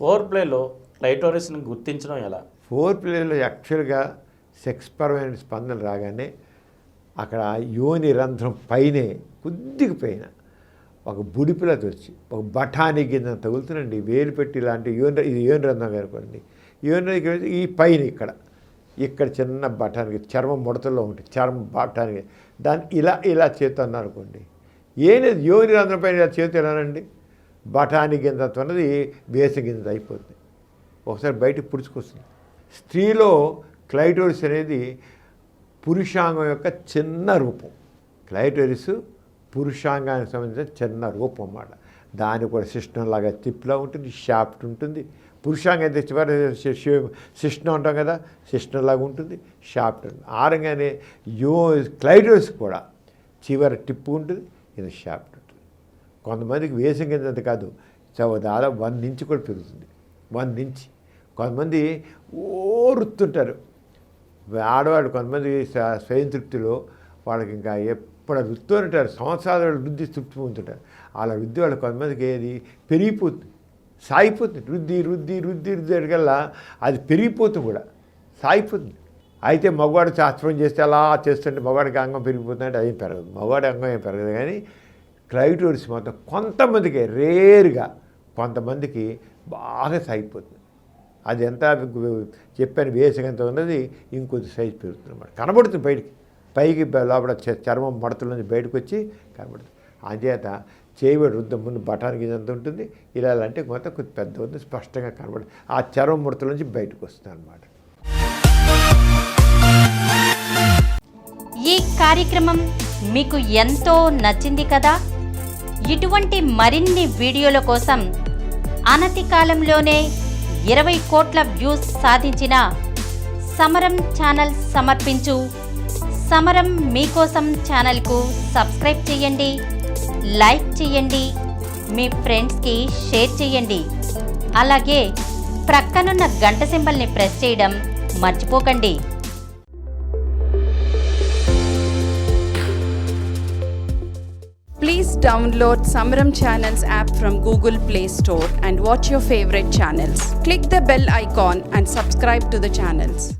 Four ప్లేలో క్లైటోరిస్ని గుర్తించడం ఎలా? ఫోర్ ప్లేలో యాక్చువల్గా సెక్స్ పరమైన స్పందన రాగానే అక్కడ యోని రంధ్రం పైనే కొద్దిగా పైన ఒక బుడిపిల వచ్చి ఒక బఠానీ గింజ తగులుతుందండి. వేలు పెట్టి ఇలాంటి ఇది యోని రంధ్రం అనుకోండి. యోని ఈ పైన ఇక్కడ చిన్న బఠానీ చర్మం ముడతల్లో ఉంటుంది. చర్మం బఠానీ దాన్ని ఇలా చేతి అన్నారు అనుకోండి. ఏం లేదు, యోని రంధ్రం పైన ఇలా చేతి ఎలానండి బఠానీ గింజ అన్నది వేస గింజ అయిపోతుంది. ఒకసారి బయటకు పుడుచుకొస్తుంది. స్త్రీలో క్లైటోరిస్ అనేది పురుషాంగం యొక్క చిన్న రూపం. క్లైటోరిస్ పురుషాంగానికి సంబంధించిన చిన్న రూపం అన్నమాట. దాని కూడా సిస్టంలాగా తిప్పిలా ఉంటుంది, షాఫ్ట్ ఉంటుంది. పురుషాంగం అయితే చివరి సిస్టం అంటాం కదా, సిస్టంలాగా ఉంటుంది, షాఫ్ట్ ఉంటుంది. ఆరంగానే క్లైటోరిస్ కూడా చివరి టిప్పు ఉంటుంది, ఇది షాఫ్ట్ ఉంటుంది. కొంతమందికి వేసం కింద కాదు, దాదాపు 1 ఇంచ్ కూడా పెరుగుతుంది. 1 ఇంచ్. కొంతమంది రుత్తుంటారు ఆడవాళ్ళు. కొంతమంది స్వయం తృప్తిలో వాళ్ళకి ఇంకా ఎప్పుడు రుత్తూ ఉంటారు, సంవత్సరాలు వృద్ధి తృప్తి పొందుతుంటారు. అలా వృద్ధి వాళ్ళు కొంతమందికి ఏది పెరిగిపోతుంది, సాగిపోతుంది. రుద్ది అడిగల్లా అది పెరిగిపోతుంది కూడా, సాగిపోతుంది. అయితే మగవాడు శాస్త్రం చేస్తే అలా చేస్తుంటే మగవాడికి అంగం పెరిగిపోతుందంటే అది పెరగదు, మగవాడి అంగం ఏం పెరగదు. కానీ క్లైటోరిస్ మాత్రం కొంతమందికి రేర్గా కొంతమందికి బాగా సాగిపోతుంది. అది ఎంత చెప్పాను వేసగంత ఉన్నది ఇంకొద్ది సైజు పెరుగుతుంది అన్నమాట. కనబడుతుంది పైకి లోపల చర్మం మడతల నుంచి బయటకు వచ్చి కనబడుతుంది. అంచేత చేయబడి రుద్ద ముందు బఠానీ గింజ అంత ఉంటుంది. ఇలా అంటే మొత్తం కొద్ది పెద్ద ఉంది, స్పష్టంగా కనబడుతుంది. ఆ చర్మం ముడతల నుంచి బయటకు వస్తుంది అన్నమాట. ఈ కార్యక్రమం మీకు ఎంతో నచ్చింది కదా. ఇటువంటి మరిన్ని వీడియోల కోసం అనతి కాలంలోనే 20 కోట్ల వ్యూస్ సాధించిన సమరం ఛానల్ సమర్పించు సమరం మీకోసం ఛానల్కు సబ్స్క్రైబ్ చేయండి, లైక్ చేయండి, మీ ఫ్రెండ్స్కి షేర్ చేయండి. అలాగే ప్రక్కనున్న గంట సింబల్ని ప్రెస్ చేయడం మర్చిపోకండి. Please download Samaram Channels app from Google Play Store and watch your favorite channels. Click the bell icon and subscribe to the channels.